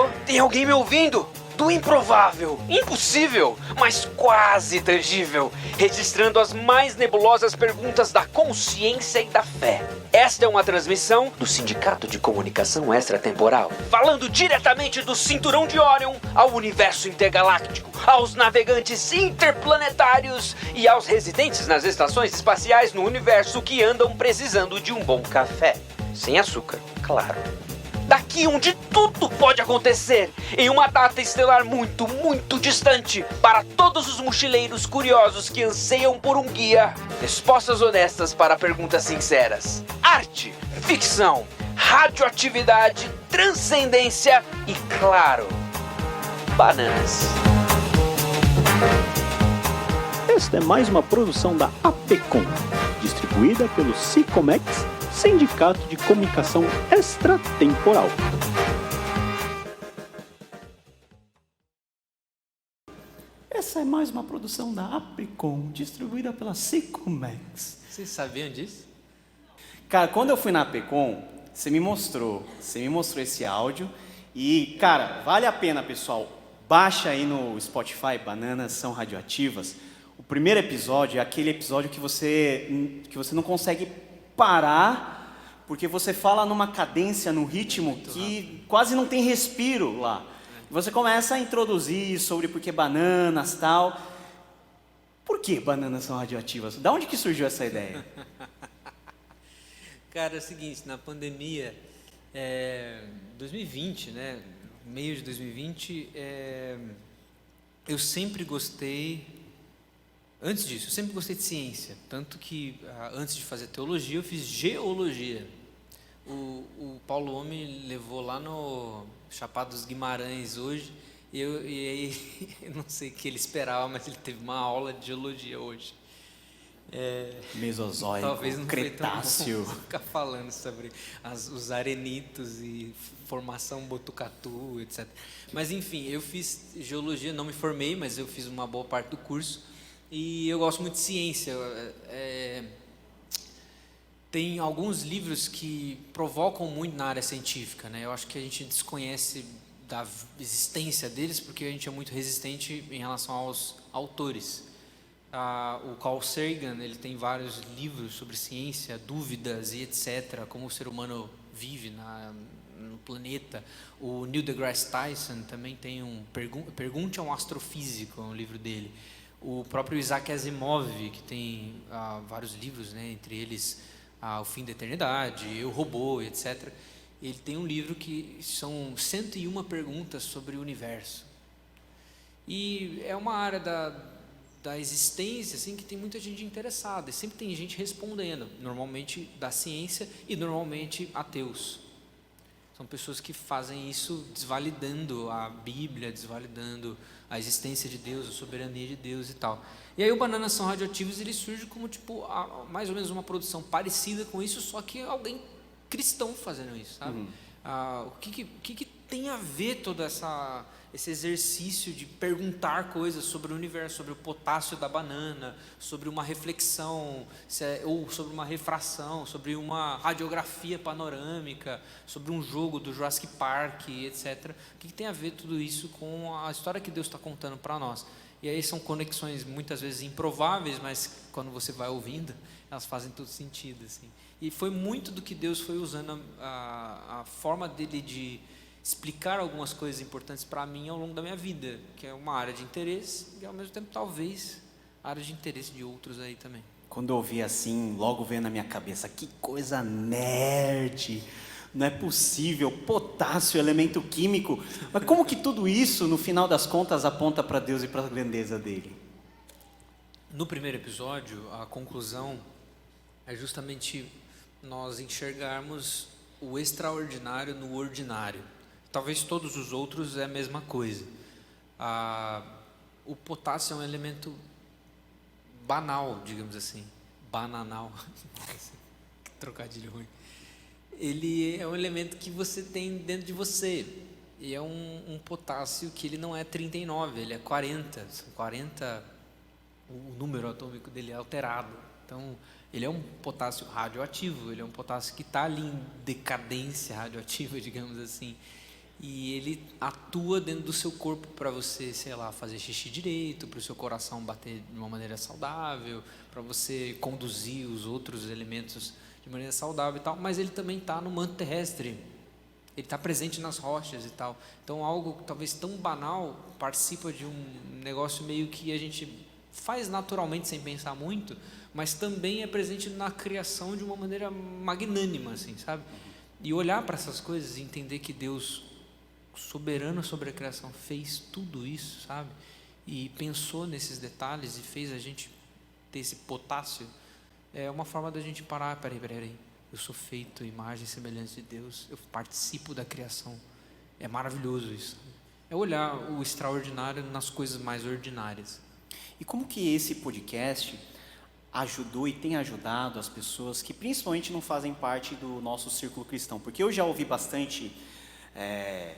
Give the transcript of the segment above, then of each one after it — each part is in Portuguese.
Alô? Tem alguém me ouvindo? Do improvável, impossível, mas quase tangível, registrando as mais nebulosas perguntas da consciência e da fé. Esta é uma transmissão do Sindicato de Comunicação Extratemporal, falando diretamente do Cinturão de Órion ao universo intergaláctico, aos navegantes interplanetários e aos residentes nas estações espaciais no universo que andam precisando de um bom café. Sem açúcar, claro. Daqui onde tudo pode acontecer, em uma data estelar muito, muito distante, para todos os mochileiros curiosos que anseiam por um guia, respostas honestas para perguntas sinceras, arte, ficção, radioatividade, transcendência e, claro, bananas. Esta é mais uma produção da APCOM, distribuída pelo Sicomex, Sindicato de Comunicação Extratemporal. Essa é mais uma produção da APCOM, distribuída pela Sicomex. Vocês sabiam disso? Cara, quando eu fui na APCOM, você me mostrou esse áudio e, cara, vale a pena, pessoal. Baixa aí no Spotify, Bananas São Radioativas. O primeiro episódio é aquele episódio que você não consegue parar, porque você fala numa cadência, num ritmo que quase não tem respiro lá. Você começa a introduzir sobre por que bananas, tal. Por que bananas são radioativas? Da onde que surgiu essa ideia? Cara, é o seguinte, na pandemia, 2020, né, meio de 2020, eu sempre gostei... Antes disso, eu sempre gostei de ciência, tanto que antes de fazer teologia, eu fiz geologia. O Paulo Homem levou lá no Chapada dos Guimarães hoje, e aí, eu não sei o que ele esperava, mas ele teve uma aula de geologia hoje. Mesozoico, talvez não Cretáceo. Foi ficar falando sobre os arenitos e formação Botucatu, etc. Mas enfim, eu fiz geologia, não me formei, mas eu fiz uma boa parte do curso. E eu gosto muito de ciência. Tem alguns livros que provocam muito na área científica, né? Eu acho que a gente desconhece da existência deles porque a gente é muito resistente em relação aos autores. O Carl Sagan, ele tem vários livros sobre ciência, dúvidas e etc., como o ser humano vive no planeta. O Neil deGrasse Tyson também tem Pergunte a um Astrofísico, é um livro dele. O próprio Isaac Asimov, que tem vários livros, né, entre eles O Fim da Eternidade, Eu, Robô, etc. Ele tem um livro que são 101 perguntas sobre o universo. E é uma área da existência assim, que tem muita gente interessada, e sempre tem gente respondendo, normalmente da ciência e normalmente ateus. São pessoas que fazem isso desvalidando a Bíblia, desvalidando a existência de Deus, a soberania de Deus e tal. E aí o Bananas São Radioativos, ele surge como tipo mais ou menos uma produção parecida com isso, só que alguém cristão fazendo isso, sabe? O que tem a ver todo esse exercício de perguntar coisas sobre o universo, sobre o potássio da banana, sobre uma reflexão, ou sobre uma refração, sobre uma radiografia panorâmica, sobre um jogo do Jurassic Park, etc. O que tem a ver tudo isso com a história que Deus está contando para nós? E aí são conexões muitas vezes improváveis, mas quando você vai ouvindo, elas fazem todo sentido, assim. E foi muito do que Deus foi usando a forma dele de explicar algumas coisas importantes para mim ao longo da minha vida, que é uma área de interesse e ao mesmo tempo talvez área de interesse de outros aí também. Quando eu ouvi assim, logo veio na minha cabeça, que coisa nerd, não é possível, potássio, elemento químico, mas como que tudo isso, no final das contas, aponta para Deus e para a grandeza dele? No primeiro episódio, a conclusão é justamente nós enxergarmos o extraordinário no ordinário. Talvez todos os outros é a mesma coisa. O potássio é um elemento banal, digamos assim, bananal, que trocadilho ruim. Ele é um elemento que você tem dentro de você, e é um potássio que ele não é 39, ele é 40, são 40, o número atômico dele é alterado, então ele é um potássio radioativo, ele é um potássio que está ali em decadência radioativa, digamos assim. e ele atua dentro do seu corpo para você, sei lá, fazer xixi direito, para o seu coração bater de uma maneira saudável, para você conduzir os outros elementos de maneira saudável e tal, mas ele também está no manto terrestre, ele está presente nas rochas e tal. Então algo talvez tão banal participa de um negócio meio que a gente faz naturalmente sem pensar muito, mas também é presente na criação de uma maneira magnânima, assim, sabe? E olhar para essas coisas e entender que Deus, soberano sobre a criação, fez tudo isso, sabe? E pensou nesses detalhes e fez a gente ter esse potássio, é uma forma da gente parar. Peraí, eu sou feito imagem e semelhança de Deus, eu participo da criação, é maravilhoso isso. É olhar o extraordinário nas coisas mais ordinárias. E como que esse podcast ajudou e tem ajudado as pessoas que principalmente não fazem parte do nosso círculo cristão? Porque eu já ouvi bastante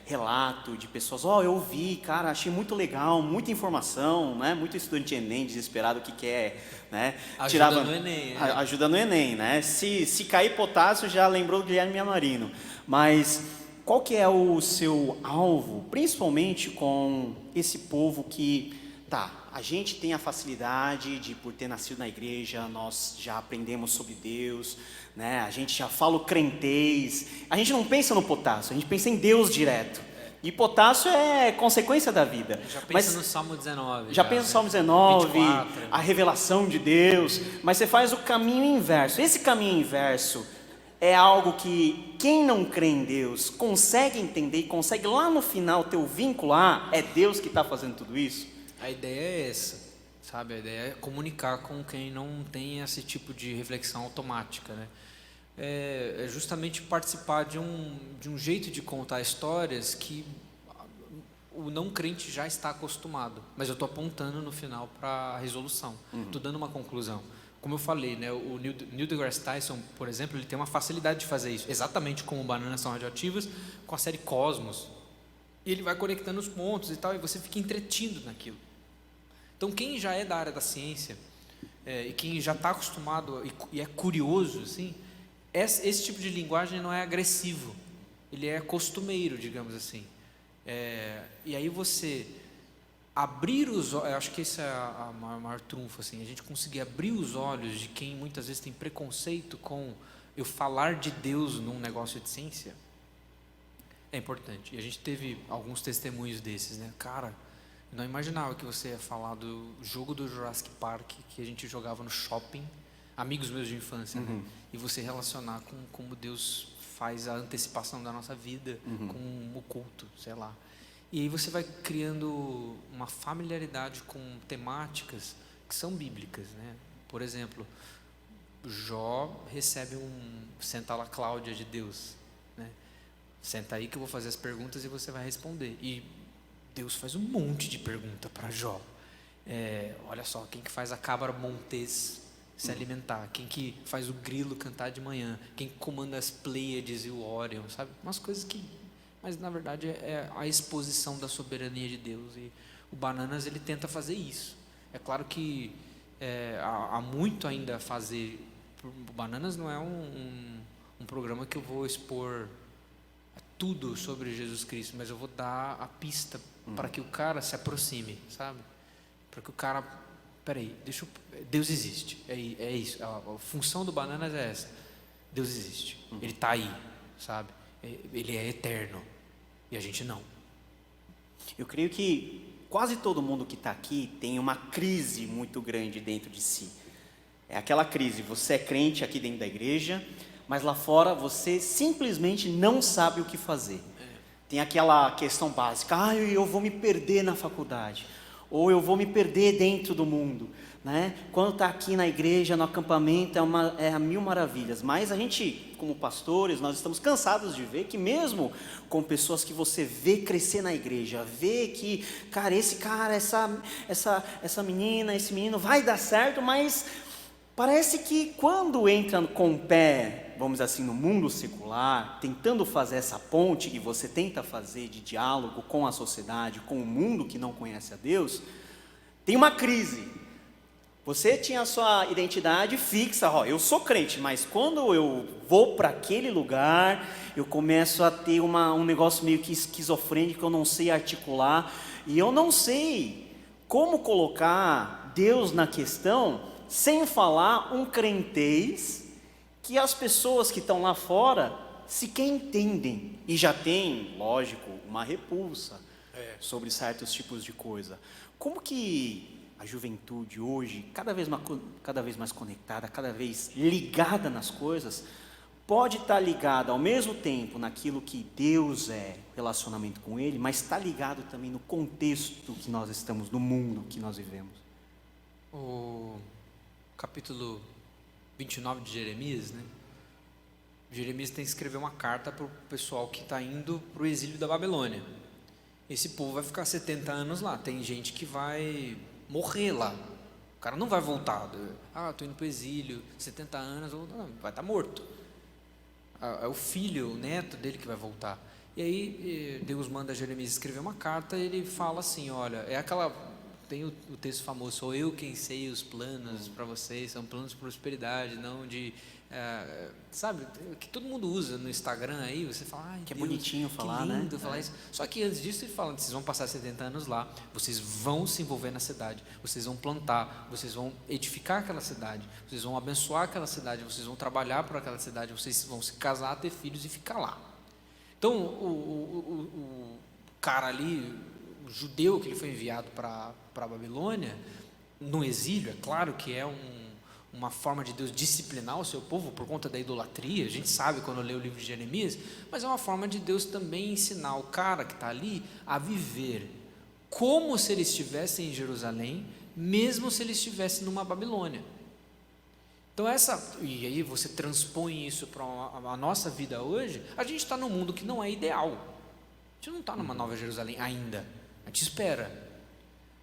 relato de pessoas, eu ouvi, cara, achei muito legal, muita informação, né? Muito estudante de Enem desesperado que quer, né? Ajuda no Enem. Ajuda no Enem, né? Se cair potássio, já lembrou do Guilherme Amarino. Mas qual que é o seu alvo, principalmente com esse povo que, a gente tem a facilidade de, por ter nascido na igreja, nós já aprendemos sobre Deus, né? A gente já fala o crentez, a gente não pensa no potássio, a gente pensa em Deus direto. E potássio é consequência da vida. Já pensa no Salmo 19. Já pensa no Salmo 19, 24, a revelação de Deus, mas você faz o caminho inverso. Esse caminho inverso é algo que quem não crê em Deus consegue entender e consegue lá no final ter o vínculo, é Deus que está fazendo tudo isso? A ideia é essa, sabe? A ideia é comunicar com quem não tem esse tipo de reflexão automática, né? É justamente participar de um jeito de contar histórias que o não crente já está acostumado, mas eu estou apontando no final para a resolução, estou dando uma conclusão. Como eu falei, né, o Neil deGrasse Tyson, por exemplo, ele tem uma facilidade de fazer isso, exatamente como Bananas São Radioativas, com a série Cosmos, e ele vai conectando os pontos e tal, e você fica entretido naquilo. Então, quem já é da área da ciência, e quem já está acostumado e é curioso, assim, esse tipo de linguagem não é agressivo, ele é costumeiro, digamos assim. E aí você abrir os olhos, eu acho que esse é a maior trunfo, assim, a gente conseguir abrir os olhos de quem muitas vezes tem preconceito com eu falar de Deus num negócio de ciência, é importante. E a gente teve alguns testemunhos desses, né? Cara, eu não imaginava que você ia falar do jogo do Jurassic Park que a gente jogava no shopping, amigos meus de infância, né? E você relacionar com como Deus faz a antecipação da nossa vida, com o culto, sei lá. E aí você vai criando uma familiaridade com temáticas que são bíblicas, né? Por exemplo, Jó recebe senta lá Cláudia de Deus, né? Senta aí que eu vou fazer as perguntas e você vai responder. E Deus faz um monte de pergunta para Jó. Olha só, quem que faz a cabra montês se alimentar? Quem que faz o grilo cantar de manhã? Quem que comanda as Pleiades e o Órion? Sabe? Umas coisas que... Mas, na verdade, é a exposição da soberania de Deus. E o Bananas, ele tenta fazer isso. É claro que há muito ainda a fazer. O Bananas não é um programa que eu vou expor tudo sobre Jesus Cristo, mas eu vou dar a pista para que o cara se aproxime, sabe? Para que o cara... Peraí, Deus existe. É isso. A função do Bananas é essa. Deus existe. Ele está aí, sabe? Ele é eterno. E a gente não. Eu creio que quase todo mundo que está aqui tem uma crise muito grande dentro de si. É aquela crise, você é crente aqui dentro da igreja, mas lá fora você simplesmente não sabe o que fazer. Tem aquela questão básica, eu vou me perder na faculdade, ou eu vou me perder dentro do mundo, né? Quando está aqui na igreja, no acampamento, é a mil maravilhas, mas a gente, como pastores, nós estamos cansados de ver que mesmo com pessoas que você vê crescer na igreja, vê que, essa menina, esse menino vai dar certo, mas parece que quando entra com o pé, vamos dizer assim, no mundo secular, tentando fazer essa ponte que você tenta fazer de diálogo com a sociedade, com o mundo que não conhece a Deus, tem uma crise. Você tinha a sua identidade fixa, ó, eu sou crente, mas quando eu vou para aquele lugar, eu começo a ter um negócio meio que esquizofrênico, eu não sei articular, e eu não sei como colocar Deus na questão, sem falar um crentez, que as pessoas que estão lá fora sequer entendem, e já tem, lógico, uma repulsa sobre certos tipos de coisa. Como que a juventude hoje, cada vez mais conectada, cada vez ligada nas coisas, pode estar ligada ao mesmo tempo naquilo que Deus é, relacionamento com Ele, mas está ligado também no contexto que nós estamos, no mundo que nós vivemos? O capítulo 29 de Jeremias, né? Jeremias tem que escrever uma carta para o pessoal que está indo para o exílio da Babilônia. Esse povo vai ficar 70 anos lá. Tem gente que vai morrer lá. O cara não vai voltar. Estou indo para o exílio, 70 anos, não, vai estar morto. É o filho, o neto dele que vai voltar. E aí Deus manda Jeremias escrever uma carta e ele fala assim, olha, tem o texto famoso, sou eu quem sei os planos para vocês, são planos de prosperidade, não de, sabe, que todo mundo usa no Instagram aí, você fala, ai, que Deus, é bonitinho falar, que lindo, né? falar isso. Só que antes disso ele fala, vocês vão passar 70 anos lá, vocês vão se envolver na cidade, vocês vão plantar, vocês vão edificar aquela cidade, vocês vão abençoar aquela cidade, vocês vão trabalhar por aquela cidade, vocês vão se casar, ter filhos e ficar lá. Então o cara ali, o judeu que ele foi enviado para a Babilônia, no exílio, é claro que é uma forma de Deus disciplinar o seu povo por conta da idolatria, a gente sabe quando lê o livro de Jeremias, mas é uma forma de Deus também ensinar o cara que está ali a viver como se ele estivesse em Jerusalém, mesmo se ele estivesse numa Babilônia. Então e aí você transpõe isso para a nossa vida hoje, a gente está num mundo que não é ideal, a gente não está numa Nova Jerusalém ainda, a gente espera,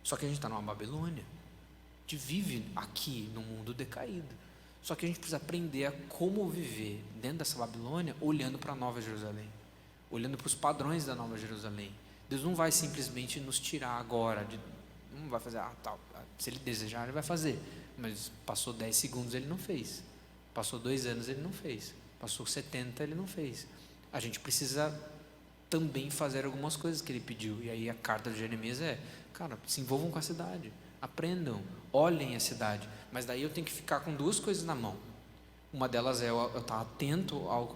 só que a gente está numa Babilônia, a gente vive aqui num mundo decaído, só que a gente precisa aprender a como viver dentro dessa Babilônia, olhando para a Nova Jerusalém, olhando para os padrões da Nova Jerusalém. Deus não vai simplesmente nos tirar agora, não vai fazer, tal, se Ele desejar Ele vai fazer, mas passou 10 segundos Ele não fez, passou 2 anos Ele não fez, passou 70 Ele não fez. A gente precisa também fazer algumas coisas que Ele pediu, e aí a carta de Jeremias cara, se envolvam com a cidade, aprendam, olhem a cidade, mas daí eu tenho que ficar com 2 coisas na mão. Uma delas é eu estar atento à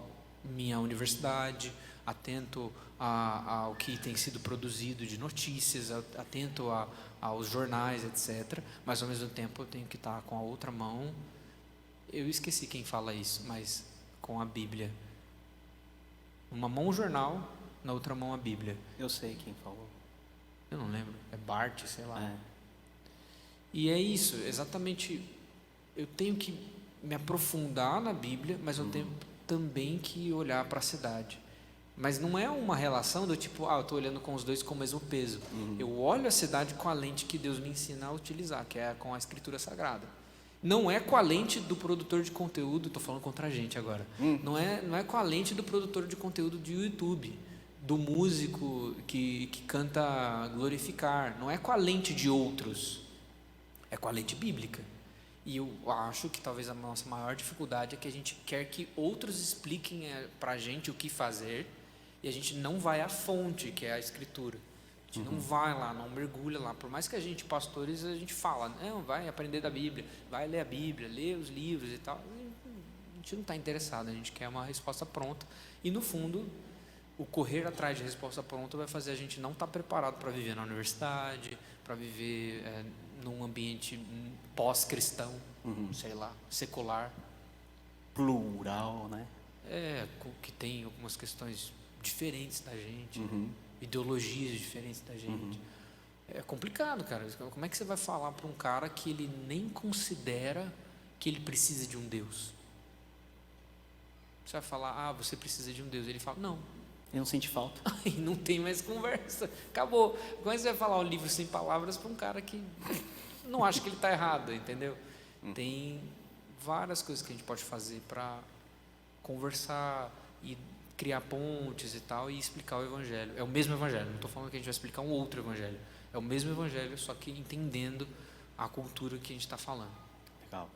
minha universidade, atento ao que tem sido produzido de notícias, atento aos jornais, etc. Mas ao mesmo tempo eu tenho que estar com a outra mão, eu esqueci quem fala isso, mas com a Bíblia. Uma mão o jornal, na outra mão a Bíblia. Eu sei quem falou. Eu não lembro, é Bart, sei lá. É. E é isso, exatamente, eu tenho que me aprofundar na Bíblia, mas eu tenho também que olhar para a cidade. Mas não é uma relação do tipo, eu estou olhando com os dois com o mesmo peso. Eu olho a cidade com a lente que Deus me ensina a utilizar, que é com a Escritura Sagrada. Não é com a lente do produtor de conteúdo, estou falando contra a gente agora, não é com a lente do produtor de conteúdo de YouTube, do músico que canta glorificar, não é com a lente de outros, é com a lente bíblica. E eu acho que talvez a nossa maior dificuldade é que a gente quer que outros expliquem para a gente o que fazer, e a gente não vai à fonte, que é a Escritura. A gente não vai lá, não mergulha lá. Por mais que a gente, pastores, a gente fala, não, vai aprender da Bíblia, vai ler a Bíblia, ler os livros e tal. A gente não está interessado, a gente quer uma resposta pronta. E no fundo, o correr atrás de resposta pronta vai fazer a gente não estar preparado para viver na universidade, para viver num ambiente pós-cristão, sei lá, secular. Plural, né? Que tem algumas questões diferentes da gente, ideologias diferentes da gente. É complicado, cara. Como é que você vai falar para um cara que ele nem considera que ele precisa de um Deus? Você vai falar, você precisa de um Deus. Ele fala, não. Ele não sente falta. Aí não tem mais conversa. Acabou. Como é que você vai falar um livro sem palavras para um cara que não acha que ele está errado, entendeu? Tem várias coisas que a gente pode fazer para conversar e criar pontes e tal, e explicar o Evangelho. É o mesmo Evangelho, não estou falando que a gente vai explicar um outro Evangelho. É o mesmo Evangelho, só que entendendo a cultura que a gente está falando. Legal.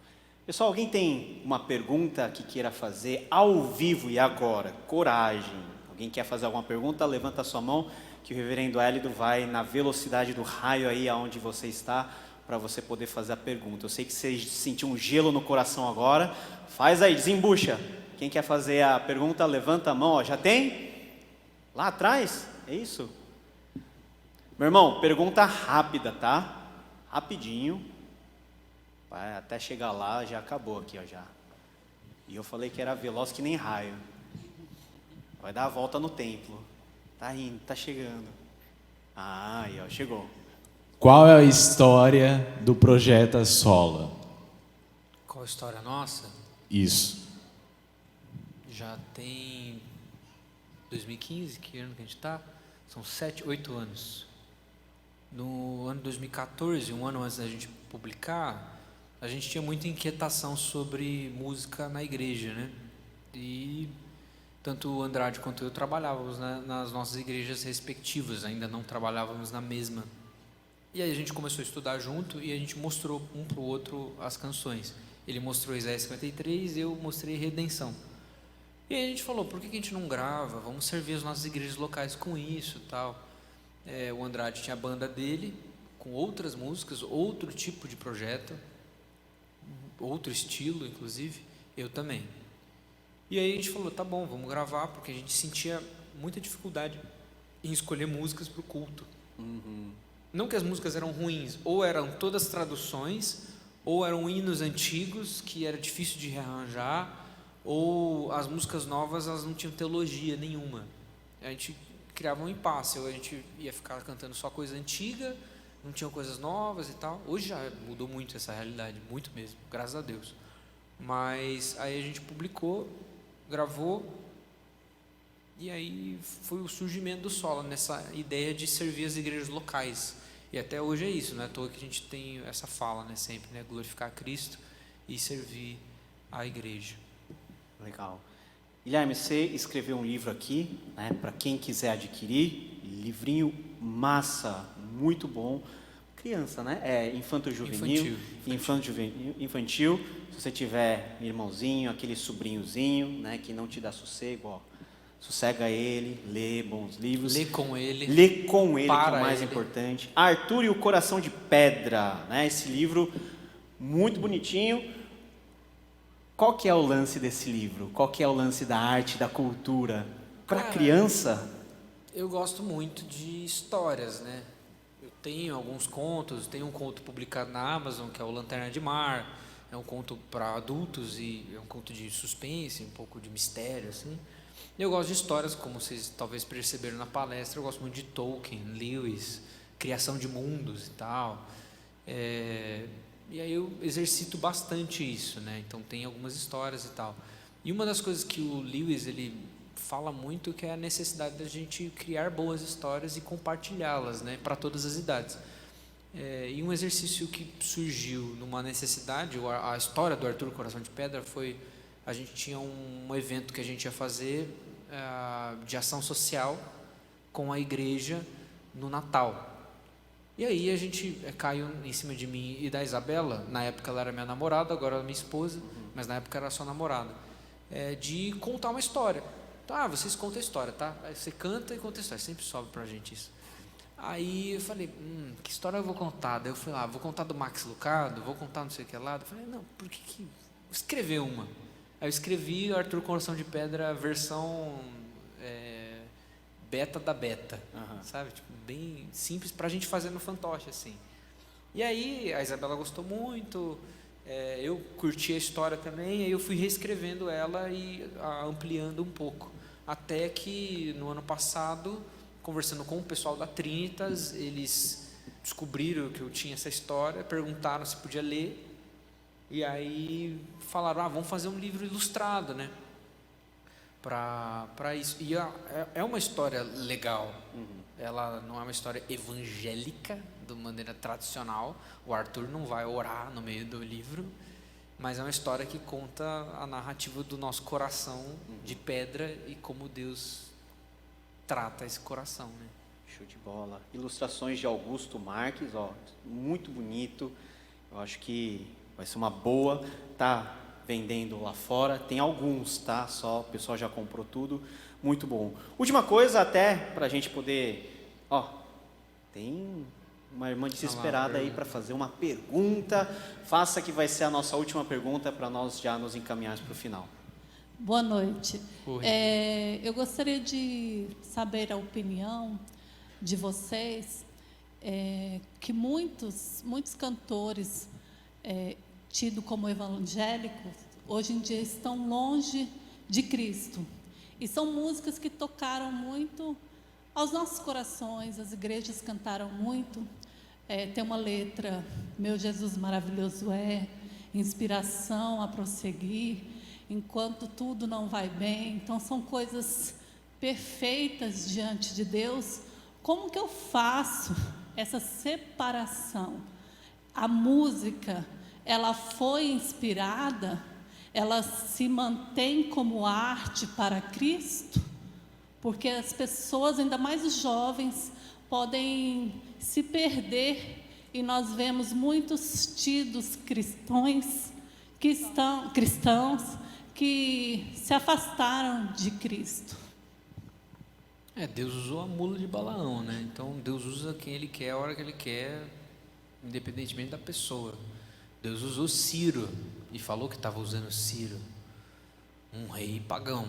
Pessoal, alguém tem uma pergunta que queira fazer ao vivo e agora? Coragem. Alguém quer fazer alguma pergunta? Levanta a sua mão que o reverendo Hélido vai na velocidade do raio aí aonde você está para você poder fazer a pergunta. Eu sei que você sentiu um gelo no coração agora. Faz aí, desembucha. Quem quer fazer a pergunta, levanta a mão. Ó, já tem? Lá atrás? É isso? Meu irmão, pergunta rápida, tá? Rapidinho. Vai até chegar lá, já acabou aqui, ó, já. E eu falei que era veloz que nem raio. Vai dar a volta no templo. Tá indo, tá chegando. Ah, aí, ó, chegou. Qual é a história do Projeto Sola? Qual a história nossa? Isso. Já tem 2015, que ano que a gente está? São 7, 8 anos. No ano 2014, um ano antes da gente publicar, a gente tinha muita inquietação sobre música na igreja, né? E tanto o Andrade quanto eu trabalhávamos nas nossas igrejas respectivas, ainda não trabalhávamos na mesma. E aí a gente começou a estudar junto e a gente mostrou um para o outro as canções. Ele mostrou Isaías 53, eu mostrei Redenção. E aí a gente falou, por que a gente não grava? Vamos servir as nossas igrejas locais com isso e tal. O Andrade tinha a banda dele, com outras músicas, outro tipo de projeto, outro estilo, inclusive, eu também. E aí a gente falou, tá bom, vamos gravar, porque a gente sentia muita dificuldade em escolher músicas para o culto. Não que as músicas eram ruins, ou eram todas traduções, ou eram hinos antigos que era difícil de rearranjar, ou as músicas novas elas não tinham teologia nenhuma. A gente criava um impasse, ou a gente ia ficar cantando só coisa antiga, não tinham coisas novas e tal. Hoje já mudou muito essa realidade, muito mesmo, graças a Deus. Mas aí a gente publicou, gravou, e aí foi o surgimento do Sola, nessa ideia de servir as igrejas locais. E até hoje é isso, não é à toa que a gente tem essa fala, né, sempre, né, glorificar Cristo e servir a igreja. Legal. Guilherme, você escreveu um livro aqui, né, para quem quiser adquirir, livrinho massa, muito bom. Criança, né? É infanto-juvenil. Infantil. Se você tiver irmãozinho, aquele sobrinhozinho, né, que não te dá sossego, ó, sossega ele, lê bons livros. Lê com ele. Lê com ele, que é o mais ele. importante. Arthur e o Coração de Pedra, né? Esse livro muito bonitinho. Qual que é o lance desse livro? Qual que é o lance da arte, da cultura? Para criança? Eu gosto muito de histórias, né? Eu tenho alguns contos, tenho um conto publicado na Amazon, que é o Lanterna de Mar, é um conto para adultos e é um conto de suspense, um pouco de mistério, assim. Eu gosto de histórias, como vocês talvez perceberam na palestra, eu gosto muito de Tolkien, Lewis, criação de mundos e tal. E aí eu exercito bastante isso, né? Então tem algumas histórias e tal. E uma das coisas que o Lewis ele fala muito que é a necessidade da gente criar boas histórias e compartilhá-las, né, para todas as idades. E um exercício que surgiu numa necessidade, a história do Arthur Coração de Pedra foi, a gente tinha um evento que a gente ia fazer de ação social com a igreja no Natal. E aí a gente caiu em cima de mim e da Isabela, na época ela era minha namorada, agora ela é minha esposa, mas na época era só namorada, de contar uma história. Tá, vocês contam a história, tá? Aí você canta e conta a história, sempre sobe pra gente isso. Aí eu falei, que história eu vou contar? Daí eu falei, vou contar do Max Lucado, vou contar não sei o que lá. Eu falei, não, por que escrever uma? Aí eu escrevi Arthur Coração de Pedra, versão beta da beta, sabe? Tipo, bem simples pra gente fazer no fantoche, assim. E aí a Isabela gostou muito, eu curti a história também, aí eu fui reescrevendo ela e ampliando um pouco. Até que no ano passado, conversando com o pessoal da Trinitas, eles descobriram que eu tinha essa história, perguntaram se podia ler, e aí falaram, vamos fazer um livro ilustrado, né? Para isso. E é uma história legal. Ela não é uma história evangélica, de maneira tradicional. O Arthur não vai orar no meio do livro, mas é uma história que conta a narrativa do nosso coração de pedra e como Deus trata esse coração, né? Show de bola. Ilustrações de Augusto Marques, ó, muito bonito. Eu acho que vai ser uma boa. Tá vendendo lá fora, tem alguns, tá? Só o pessoal já comprou tudo. Muito bom. Última coisa, até para a gente poder. Ó, tem uma irmã desesperada aí para fazer uma pergunta. Faça que vai ser a nossa última pergunta para nós já nos encaminharmos para o final. Boa noite. Oi. Eu gostaria de saber a opinião de vocês, que muitos cantores tidos como evangélicos, hoje em dia estão longe de Cristo. E são músicas que tocaram muito aos nossos corações, as igrejas cantaram muito. Tem uma letra, meu Jesus maravilhoso inspiração a prosseguir, enquanto tudo não vai bem. Então são coisas perfeitas diante de Deus. Como que eu faço essa separação? A música, ela foi inspirada, ela se mantém como arte para Cristo, porque as pessoas, ainda mais os jovens, podem se perder, e nós vemos muitos tidos cristãos que se afastaram de Cristo. Deus usou a mula de Balaão, né? Então Deus usa quem Ele quer, a hora que Ele quer, independentemente da pessoa. Deus usou Ciro e falou que estava usando Ciro, um rei pagão.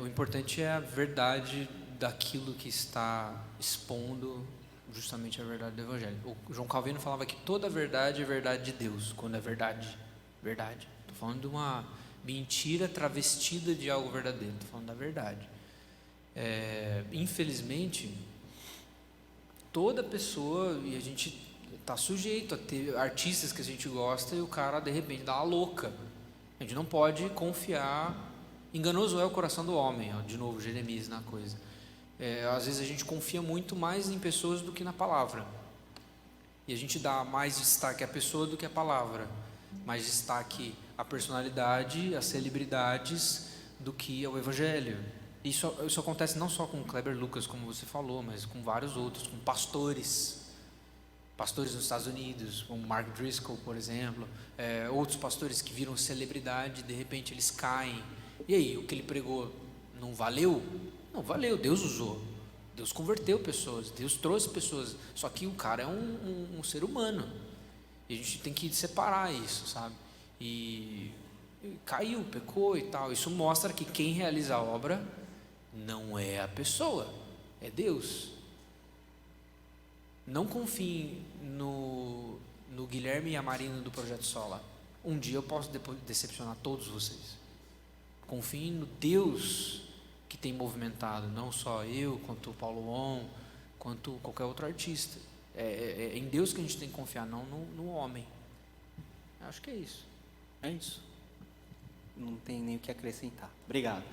O importante é a verdade daquilo que está expondo, justamente a verdade do Evangelho. O João Calvino falava que toda verdade é verdade de Deus, quando é verdade. Estou falando de uma mentira travestida de algo verdadeiro, estou falando da verdade. Infelizmente, toda pessoa, e a gente está sujeito a ter artistas que a gente gosta e o cara de repente dá uma louca. A gente não pode confiar. Enganoso é o coração do homem, ó, de novo Jeremias na coisa. Às vezes a gente confia muito mais em pessoas do que na palavra, e a gente dá mais destaque à pessoa do que à palavra, mais destaque à personalidade, às celebridades, do que ao Evangelho. Isso acontece não só com Kleber Lucas, como você falou, mas com vários outros, com pastores nos Estados Unidos, como Mark Driscoll, por exemplo, outros pastores que viram celebridade, de repente eles caem. E aí, o que ele pregou não valeu? Não valeu, Deus usou, Deus converteu pessoas, Deus trouxe pessoas, só que o cara é um ser humano, e a gente tem que separar isso, sabe? E caiu, pecou e tal. Isso mostra que quem realiza a obra não é a pessoa, é Deus. Não confiem no Guilherme e a Marina do Projeto Sola. Um dia eu posso decepcionar todos vocês. Confiem no Deus que tem movimentado, não só eu, quanto o Paulo On, quanto qualquer outro artista. É em Deus que a gente tem que confiar, não no homem. Acho que é isso. É isso. Não tem nem o que acrescentar. Obrigado.